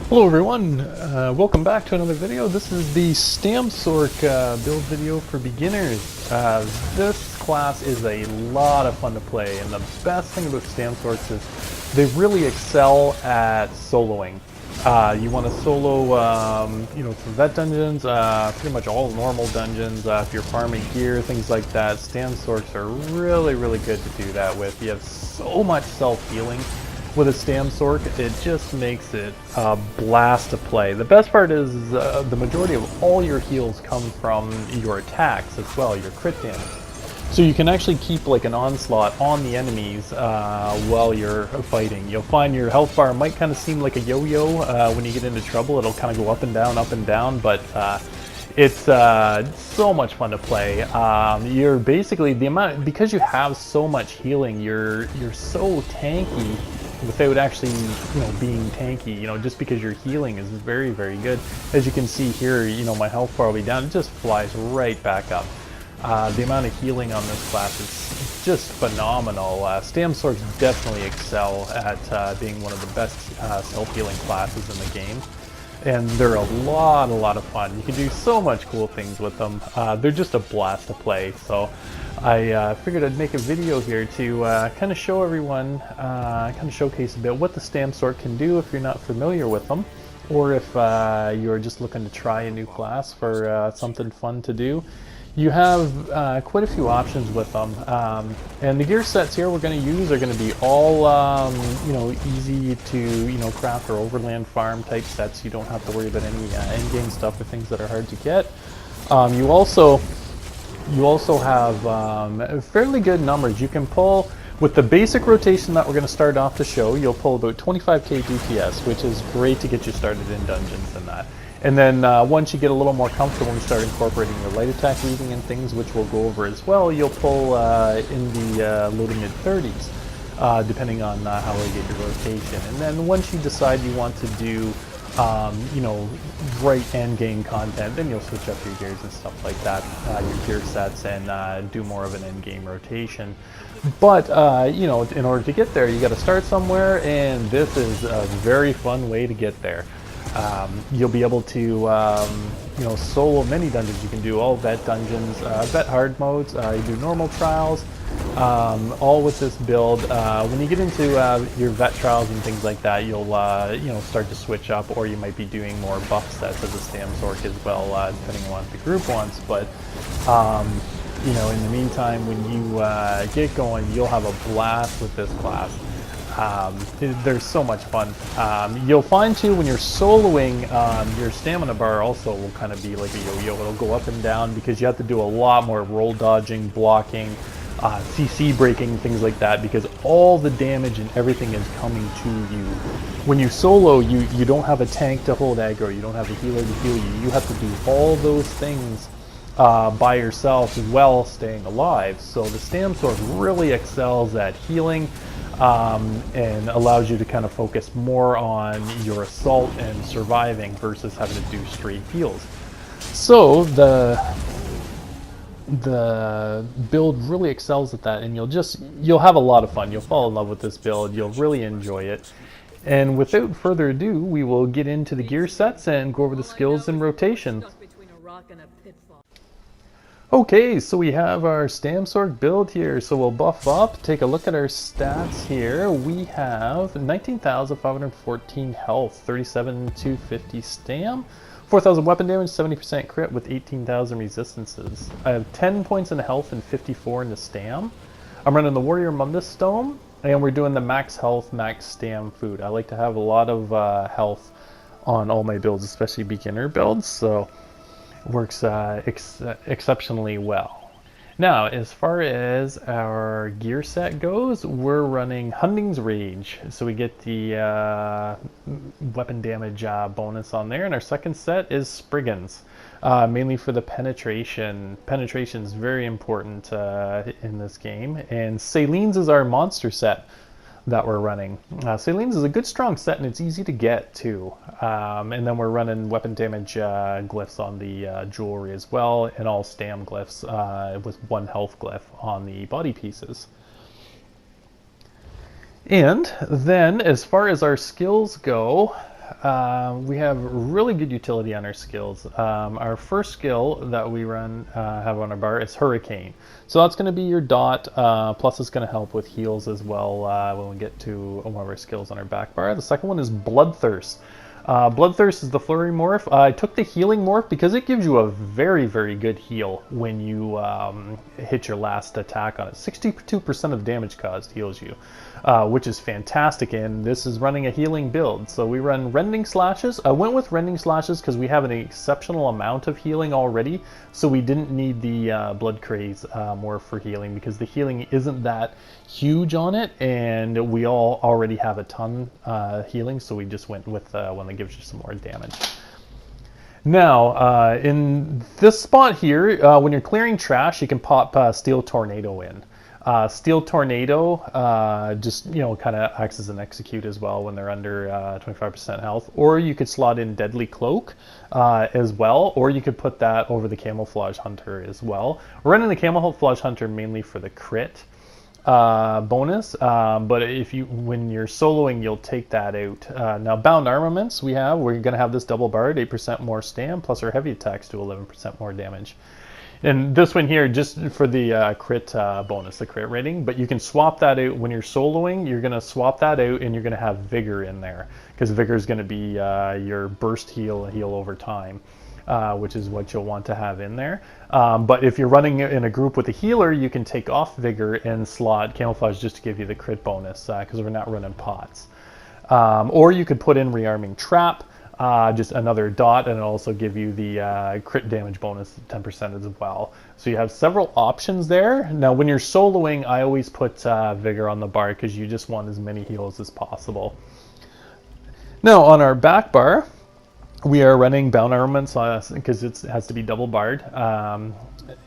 Hello everyone, welcome back to another video. This is the Stamsorc build video for beginners. This class is a lot of fun to play, and the best thing about Stamsorcs is they really excel at soloing. You want to solo, some vet dungeons, pretty much all normal dungeons. If you're farming gear, things like that, Stamsorcs are really good to do that with. You have so much self-healing. With a Stamsorc, it just makes it a blast to play. The best part is the majority of all your heals come from your attacks as well, your crit damage. So you can actually keep like an onslaught on the enemies while you're fighting. You'll find your health bar might kind of seem like a yo-yo when you get into trouble. It'll kind of go up and down, but it's so much fun to play. You're basically because you have so much healing. You're so tanky without actually, being tanky. Just because your healing is very good. As you can see here, my health bar will be down. It just flies right back up. The amount of healing on this class is just phenomenal. Stamsorcs definitely excel at being one of the best self-healing classes in the game. And they're a lot of fun. You can do so much cool things with them. They're just a blast to play. So I figured I'd make a video here to kind of show everyone, kind of showcase a bit what the Stamsorc can do if you're not familiar with them, or if you're just looking to try a new class for something fun to do. You have quite a few options with them, and the gear sets here we're going to use are going to be all easy to craft or overland farm type sets. You don't have to worry about any end game stuff or things that are hard to get. You also have fairly good numbers. You can pull, with the basic rotation that we're going to start off the show, you'll pull about 25k DPS, which is great to get you started in dungeons and that. And then once you get a little more comfortable and start incorporating your light attack reading and things, which we'll go over as well, you'll pull in the low to mid 30s, depending on how you get your rotation. And then once you decide you want to do right end game content, then you'll switch up your gears and stuff like that, your gear sets, and do more of an end game rotation. But in order to get there, you got to start somewhere, and this is a very fun way to get there. You'll be able to solo many dungeons. You can do all vet dungeons, vet hard modes, you do normal trials, all with this build. When you get into your vet trials and things like that, you'll start to switch up, or you might be doing more buff sets as a Stamsorc as well, depending on what the group wants. But in the meantime, when you get going, you'll have a blast with this class. There's so much fun. You'll find too, when you're soloing, your stamina bar also will kind of be like a yo-yo. It'll go up and down because you have to do a lot more roll dodging, blocking, CC breaking, things like that, because all the damage and everything is coming to you. When you solo, you don't have a tank to hold aggro, you don't have a healer to heal you. You have to do all those things by yourself while staying alive. So the Stamsorc really excels at healing, and allows you to kind of focus more on your assault and surviving versus having to do straight heals. So the build really excels at that, and you'll have a lot of fun. You'll fall in love with this build. You'll really enjoy it. And without further ado, we will get into the gear sets and go over the skills and rotation. Okay, so we have our Stamsorc build here, so we'll buff up, take a look at our stats here. We have 19,514 health, 37,250 stam, 4,000 weapon damage, 70% crit with 18,000 resistances. I have 10 points in health and 54 in the stam. I'm running the Warrior Mundus Stone, and we're doing the max health, max stam food. I like to have a lot of health on all my builds, especially beginner builds, so works exceptionally well. Now, as far as our gear set goes, we're running Hunding's Rage, so we get the weapon damage bonus on there, and our second set is Spriggans, mainly for the penetration. Penetration is very important in this game, and Saleen's is our monster set that we're running. Saleen's is a good strong set, and it's easy to get too. And then we're running weapon damage glyphs on the jewelry as well, and all stam glyphs with 1 health glyph on the body pieces. And then as far as our skills go, we have really good utility on our skills. Our first skill that we have on our bar is Hurricane. So that's going to be your dot, plus it's going to help with heals as well when we get to one of our skills on our back bar. The second one is Bloodthirst. Bloodthirst is the flurry morph. I took the healing morph because it gives you a very, very good heal when you hit your last attack on it. 62% of damage caused heals you, which is fantastic, and this is running a healing build. So we run Rending Slashes. I went with Rending Slashes because we have an exceptional amount of healing already, so we didn't need the Blood Craze morph for healing because the healing isn't that huge on it, and we all already have a ton healing, so we just went with one that gives you some more damage. Now, in this spot here, when you're clearing trash, you can pop Steel Tornado in. Steel Tornado just, kind of acts as an execute as well when they're under 25% health. Or you could slot in Deadly Cloak as well, or you could put that over the Camouflage Hunter as well. We're running the Camouflage Hunter mainly for the crit bonus, but when you're soloing, you'll take that out. Now, Bound Armaments we're going to have this double barred, 8% more stam, plus our heavy attacks do 11% more damage. And this one here, just for the crit bonus, the crit rating, but you can swap that out when you're soloing. You're going to swap that out, and you're going to have Vigor in there, because Vigor is going to be your burst heal over time. Which is what you'll want to have in there. But if you're running in a group with a healer, you can take off Vigor and slot Camouflage just to give you the crit bonus, because we're not running pots. Or you could put in Rearming Trap, just another dot, and it'll also give you the crit damage bonus 10% as well. So you have several options there. Now when you're soloing, I always put Vigor on the bar because you just want as many heals as possible. Now on our back bar, we are running Bound Armaments because it has to be double barred.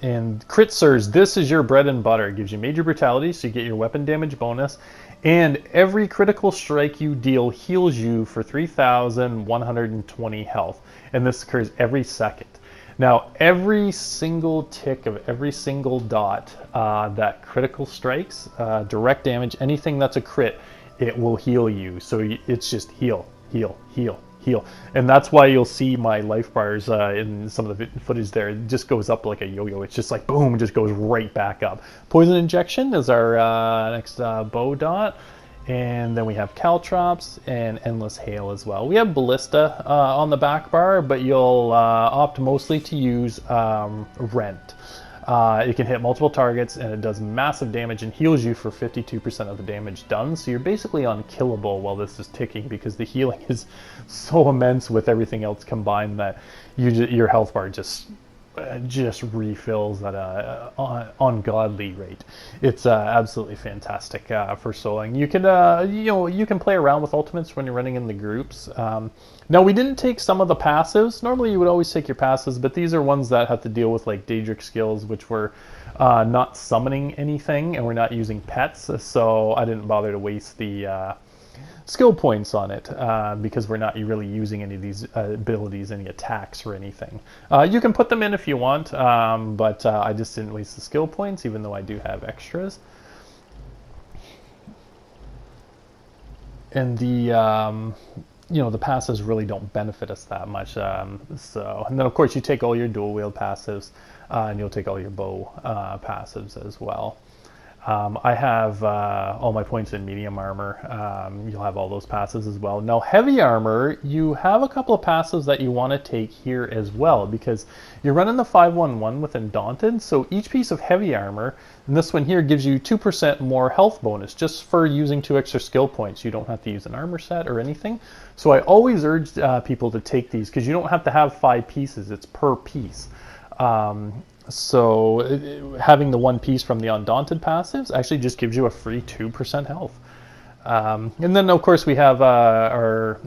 And Crit Surge, this is your bread and butter. It gives you major brutality, so you get your weapon damage bonus. And every critical strike you deal heals you for 3,120 health. And this occurs every second. Now, every single tick of every single dot that critical strikes, direct damage, anything that's a crit, it will heal you. So it's just heal, heal, heal, heal. And that's why you'll see my life bars in some of the footage there. It just goes up like a yo-yo. It's just like boom, it just goes right back up. Poison Injection is our next bow dot. And then we have Caltrops and Endless Hail as well. We have Ballista on the back bar, but you'll opt mostly to use Rent. It can hit multiple targets, and it does massive damage and heals you for 52% of the damage done. So you're basically unkillable while this is ticking, because the healing is so immense with everything else combined that your health bar just refills at an ungodly rate. It's absolutely fantastic for soloing. You can you can play around with ultimates when you're running in the groups. Now, we didn't take some of the passives. Normally you would always take your passives, but these are ones that have to deal with like Daedric skills, which were not summoning anything, and we're not using pets, so I didn't bother to waste the skill points on it because we're not really using any of these abilities, any attacks or anything. You can put them in if you want, but I just didn't waste the skill points, even though I do have extras. And the the passives really don't benefit us that much. And then of course you take all your dual wield passives, and you'll take all your bow passives as well. I have all my points in medium armor. You'll have all those passives as well. Now, heavy armor, you have a couple of passives that you want to take here as well, because you're running the 511 with Undaunted, so each piece of heavy armor, and this one here gives you 2% more health bonus just for using 2 extra skill points. You don't have to use an armor set or anything. So I always urge people to take these, because you don't have to have 5 pieces, it's per piece. So having the one piece from the Undaunted passives actually just gives you a free 2% health. And then of course we have our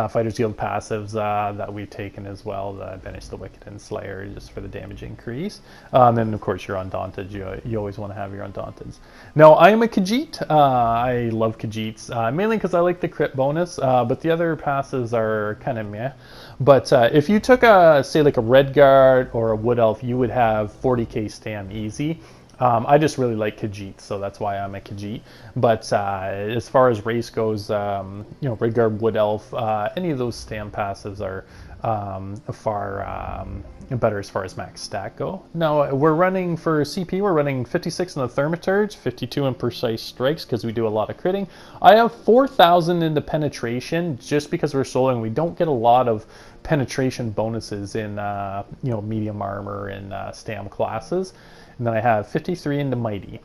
Fighter's Guild passives that we've taken as well, the Banish the Wicked and Slayer, just for the damage increase. And then of course your Undaunted, you always want to have your Undaunteds. Now, I am a Khajiit. I love Khajiits, mainly because I like the crit bonus, but the other passives are kind of meh. But if you took say like a Red Guard or a Wood Elf, you would have 40k stam easy. I just really like Khajiit, so that's why I'm a Khajiit. But as far as race goes, Redguard, Wood Elf, any of those stam passives are far better as far as max stat go. Now, we're running for CP, we're running 56 in the Thaumaturge, 52 in Precise Strikes because we do a lot of critting. I have 4,000 into Penetration just because we're soloing. We don't get a lot of penetration bonuses in medium armor and stam classes. And then I have 53 into Mighty.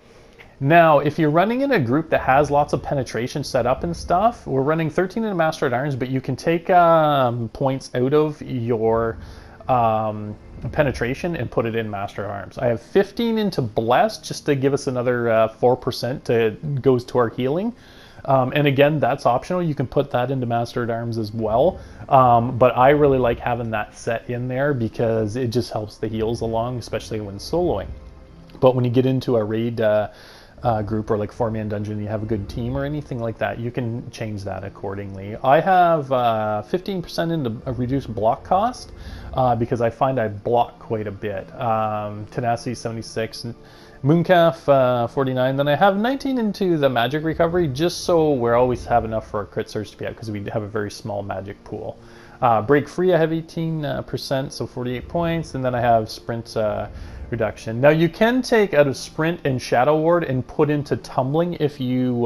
Now, if you're running in a group that has lots of penetration set up and stuff, we're running 13 into Master at Arms, but you can take points out of your penetration and put it in Master at Arms. I have 15 into Blessed just to give us another 4% goes to our healing. And again, that's optional. You can put that into Master at Arms as well. But I really like having that set in there because it just helps the heals along, especially when soloing. But when you get into a raid group or like 4-man dungeon, you have a good team or anything like that, you can change that accordingly. I have 15% into a reduced block cost because I find I block quite a bit. Tenacity 76, Mooncalf 49. Then I have 19 into the magic recovery just so we always have enough for our crit surge to be out because we have a very small magic pool. Break free, I have 18%, so 48 points, and then I have sprint reduction. Now you can take out of sprint and shadow ward and put into tumbling if you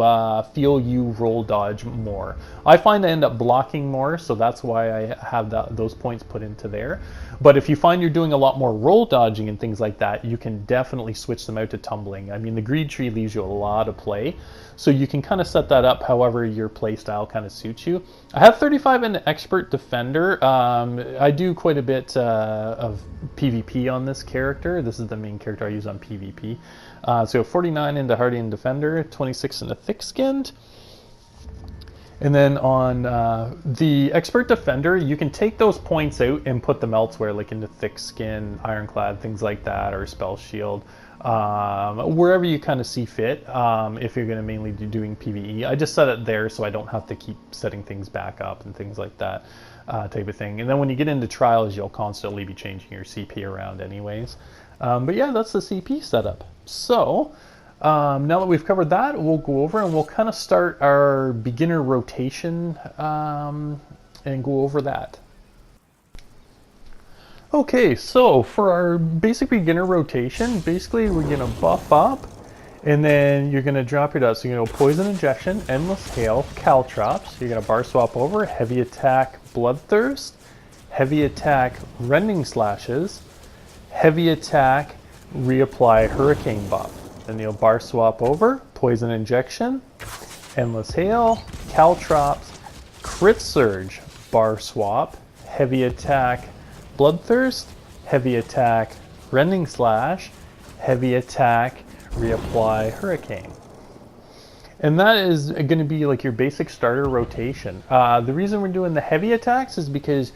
feel you roll dodge more. I find I end up blocking more, so that's why I have those points put into there. But if you find you're doing a lot more roll dodging and things like that, you can definitely switch them out to tumbling. I mean, the greed tree leaves you a lot of play, so you can kind of set that up however your play style kind of suits you. I have 35 into expert defender. I do quite a bit of PvP on this character. This is the main character I use on PvP. So 49 into hardy and defender, 26 into thick-skinned. And then on the expert defender, you can take those points out and put them elsewhere, like into thick skin, ironclad, things like that, or spell shield, wherever you kind of see fit. If you're going to mainly be doing PvE, I just set it there so I don't have to keep setting things back up and things like that, type of thing. And then when you get into trials, you'll constantly be changing your CP around anyways. But yeah, that's the CP setup. So now that we've covered that, we'll go over and we'll kind of start our beginner rotation and go over that. Okay, so for our basic beginner rotation, basically we're going to buff up and then you're going to drop your dot. So you're going to poison injection, endless hail, caltrops. You're going to bar swap over, heavy attack, bloodthirst, heavy attack, rending slashes, heavy attack, reapply hurricane buff. Then you'll bar swap over, poison injection, endless hail, caltrops, crit surge, bar swap, heavy attack, bloodthirst, heavy attack, rending slash, heavy attack, reapply hurricane. And that is going to be like your basic starter rotation. The reason we're doing the heavy attacks is because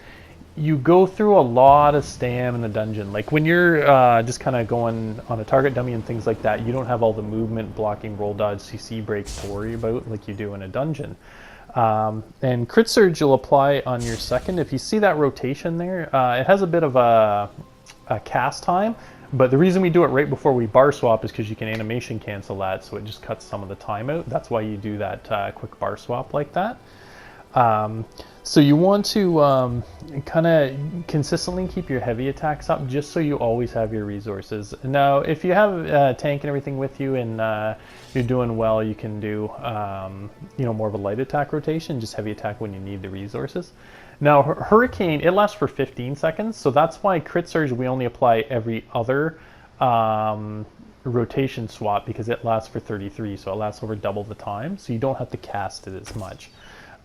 you go through a lot of stam in the dungeon. Like when you're just kind of going on a target dummy and things like that, you don't have all the movement, blocking, roll dodge, CC breaks to worry about like you do in a dungeon. And crit surge you'll apply on your second. If you see that rotation there, it has a bit of a cast time, but the reason we do it right before we bar swap is because you can animation cancel that, so it just cuts some of the time out. That's why you do that quick bar swap like that. So you want to kind of consistently keep your heavy attacks up just so you always have your resources. Now, if you have a tank and everything with you and you're doing well, you can do more of a light attack rotation, just heavy attack when you need the resources. Now, Hurricane, it lasts for 15 seconds, so that's why Crit Surge we only apply every other rotation swap because it lasts for 33, so it lasts over double the time, so you don't have to cast it as much.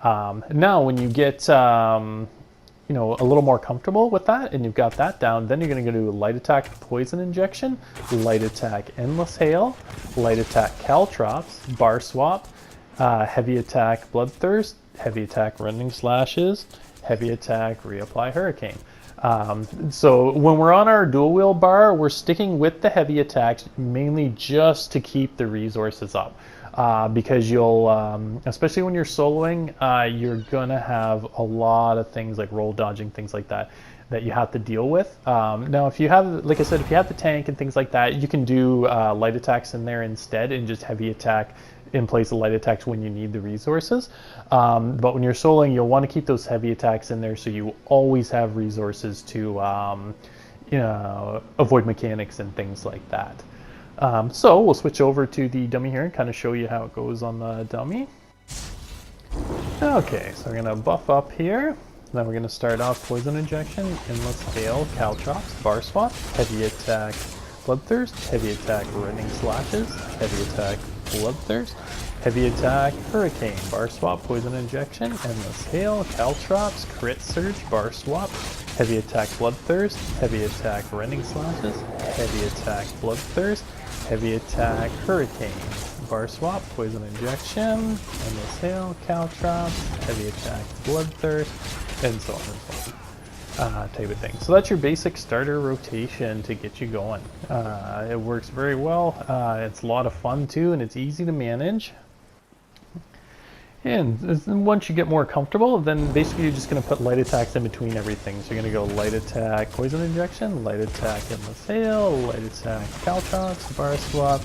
Now, when you get a little more comfortable with that, and you've got that down, then you're going to go to light attack poison injection, light attack endless hail, light attack caltrops, bar swap, heavy attack bloodthirst, heavy attack rending slashes, heavy attack reapply hurricane. So when we're on our dual wheel bar, we're sticking with the heavy attacks mainly just to keep the resources up. because you'll, especially when you're soloing, you're gonna have a lot of things like roll dodging, things like that you have to deal with. Now, if you have, like I said, if you have the tank and things like that, you can do light attacks in there instead and just heavy attack in place of light attacks when you need the resources. But when you're soloing, you'll want to keep those heavy attacks in there so you always have resources to avoid mechanics and things like that. So we'll switch over to the dummy here and kind of show you how it goes on the dummy. Okay, so we're going to buff up here. Then we're going to start off Poison Injection, Endless Hail, Caltrops, Bar Swap, Heavy Attack, Bloodthirst, Heavy Attack, Rending Slashes, Heavy Attack, Bloodthirst, Heavy Attack, Hurricane, Bar Swap, Poison Injection, Endless Hail, Caltrops, Crit Surge, Bar Swap, Heavy Attack, Bloodthirst, Heavy Attack, Rending Slashes, Heavy Attack, Bloodthirst, Heavy Attack, Hurricane, Bar Swap, Poison Injection, Endless Hail, Caltrops, Heavy Attack, Bloodthirst, and so on and so on, type of thing. So that's your basic starter rotation to get you going. It works very well. It's a lot of fun too, and it's easy to manage. And once you get more comfortable, then basically you're just going to put light attacks in between everything. So you're going to go light attack, Poison Injection, light attack, Endless Hail, light attack, Caltrops, Bar Swap,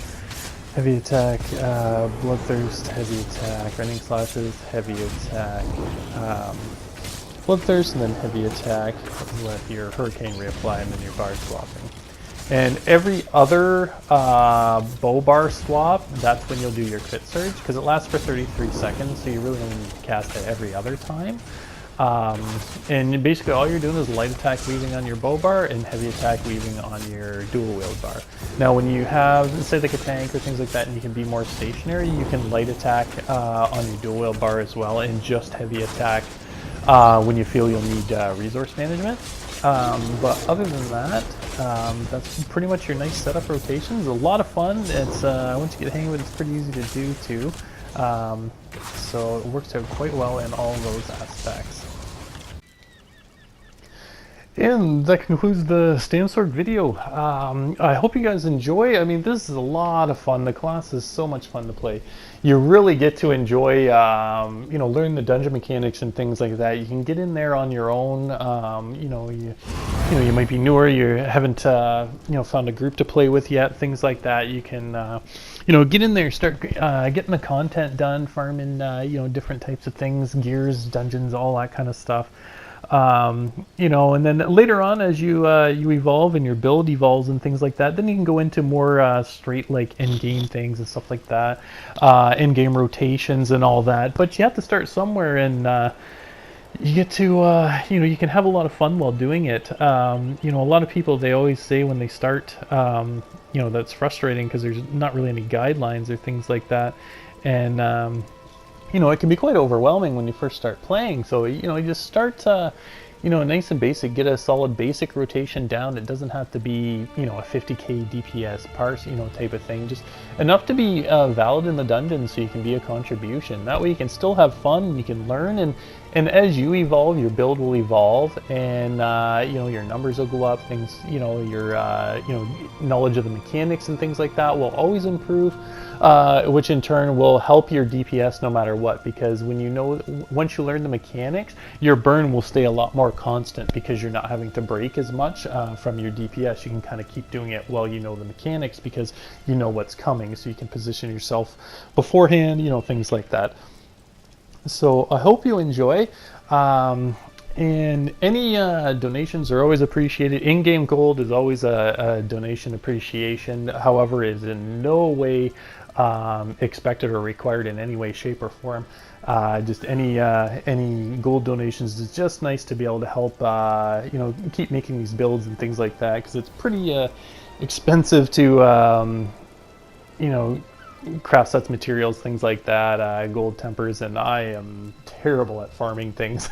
heavy attack, Bloodthirst, heavy attack, Rending Slashes, heavy attack, Bloodthirst, and then heavy attack with your Hurricane reapply, and then your bar swapping. And every other bow bar swap, that's when you'll do your Crit Surge, because it lasts for 33 seconds, so you really only need to cast it every other time. And basically all you're doing is light attack weaving on your bow bar and heavy attack weaving on your dual wield bar. Now when you have, say like a tank or things like that, and you can be more stationary, you can light attack on your dual wield bar as well, and just heavy attack when you feel you'll need resource management. But other than that, that's pretty much your nice setup rotations. A lot of fun. It's once you get the hang of it, it's pretty easy to do too. So it works out quite well in all those aspects. And that concludes the Stamsorc video. I hope you guys enjoy. I mean, this is a lot of fun. The class is so much fun to play. You really get to enjoy, learn the dungeon mechanics and things like that. You can get in there on your own. You might be newer. You haven't, found a group to play with yet. Things like that. You can, get in there, start getting the content done, farming, different types of things, gears, dungeons, all that kind of stuff. And then later on, as you evolve and your build evolves and things like that, then you can go into more straight like end game things and stuff like that, end game rotations and all that. But you have to start somewhere, and you get to you can have a lot of fun while doing it. A lot of people, they always say when they start, that's frustrating because there's not really any guidelines or things like that, and it can be quite overwhelming when you first start playing. So, you just start, nice and basic, get a solid basic rotation down. It doesn't have to be, a 50k DPS parse, type of thing. Just enough to be valid in the dungeon so you can be a contribution. That way you can still have fun, you can learn, and as you evolve, your build will evolve, and, your numbers will go up, things, your, knowledge of the mechanics and things like that will always improve. Which in turn will help your DPS no matter what, because once you learn the mechanics, your burn will stay a lot more constant because you're not having to break as much from your DPS. You can kind of keep doing it while you know the mechanics because you know what's coming, so you can position yourself beforehand, things like that. So I hope you enjoy. And any donations are always appreciated. In-game gold is always a donation appreciation. However, it is in no way expected or required in any way, shape, or form. Just any gold donations is just nice to be able to help keep making these builds and things like that, because it's pretty expensive to craft sets, materials, things like that, gold tempers, and I am terrible at farming things.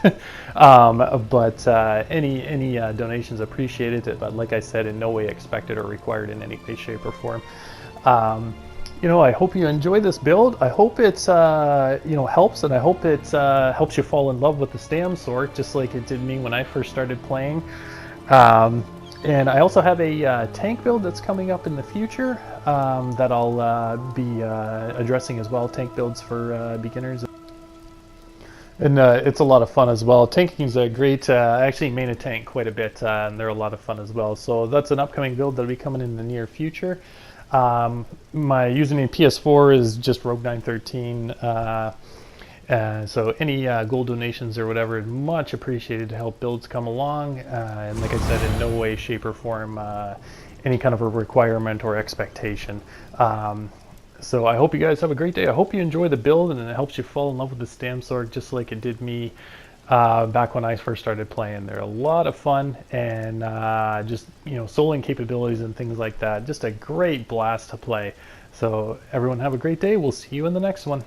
But any donations appreciated, but like I said, in no way expected or required in any way, shape, or form. I hope you enjoy this build. I hope it's helps, and I hope it helps you fall in love with the Stamsorc, just like it did me when I first started playing. And I also have a tank build that's coming up in the future that I'll be addressing as well, tank builds for beginners. And it's a lot of fun as well. Tanking is a great, I actually main a tank quite a bit, and they're a lot of fun as well. So that's an upcoming build that'll be coming in the near future. My username PS4 is just Rogue913. So any gold donations or whatever, much appreciated to help builds come along. And like I said, in no way, shape, or form any kind of a requirement or expectation. So I hope you guys have a great day. I hope you enjoy the build and it helps you fall in love with the Stamsorc just like it did me back when I first started playing. They're a lot of fun, and just, you know, soloing capabilities and things like that. Just a great blast to play. So everyone have a great day. We'll see you in the next one.